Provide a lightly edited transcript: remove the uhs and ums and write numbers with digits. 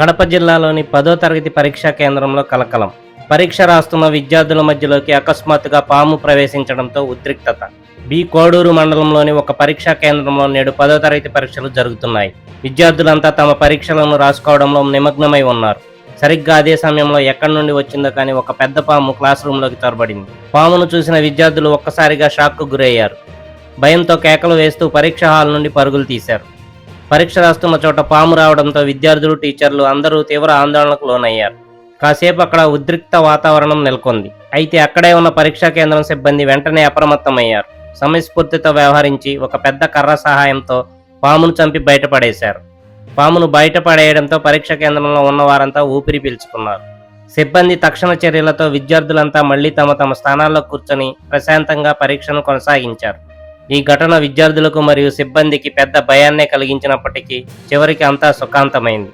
కడప జిల్లాలోని 10వ తరగతి పరీక్షా కేంద్రంలో కలకలం. పరీక్ష రాస్తున్న విద్యార్థుల మధ్యలోకి అకస్మాత్తుగా పాము ప్రవేశించడంతో ఉద్రిక్తత. కోడూరు మండలంలోని ఒక పరీక్షా కేంద్రంలో నేడు 10వ తరగతి పరీక్షలు జరుగుతున్నాయి. విద్యార్థులంతా తమ పరీక్షలను రాసుకోవడంలో నిమగ్నమై ఉన్నారు. సరిగ్గా అదే సమయంలో ఎక్కడి నుండి వచ్చిందో కానీ ఒక పెద్ద పాము క్లాస్ రూమ్లోకి చొరబడింది. పామును చూసిన విద్యార్థులు ఒక్కసారిగా షాక్కు గురయ్యారు. భయంతో కేకలు వేస్తూ పరీక్ష హాల్ నుండి పరుగులు తీశారు. పరీక్ష రాస్తున్న చోట పాము రావడంతో విద్యార్థులు, టీచర్లు అందరూ తీవ్ర ఆందోళనకు లోనయ్యారు. కాసేపు అక్కడ ఉద్రిక్త వాతావరణం నెలకొంది. అయితే అక్కడే ఉన్న పరీక్షా కేంద్రం సిబ్బంది వెంటనే అప్రమత్తమయ్యారు. సమయస్ఫూర్తితో వ్యవహరించి ఒక పెద్ద కర్ర సహాయంతో పామును చంపి బయటపడేశారు. పామును బయటపడేయడంతో పరీక్షా కేంద్రంలో ఉన్న వారంతా ఊపిరి పీల్చుకున్నారు. సిబ్బంది తక్షణ చర్యలతో విద్యార్థులంతా మళ్లీ తమ తమ స్థానాల్లో కూర్చొని ప్రశాంతంగా పరీక్షను కొనసాగించారు. ఈ ఘటన విద్యార్థులకు మరియు సిబ్బందికి పెద్ద భయాన్నే కలిగించినప్పటికీ చివరికి అంతా సుఖాంతమైంది.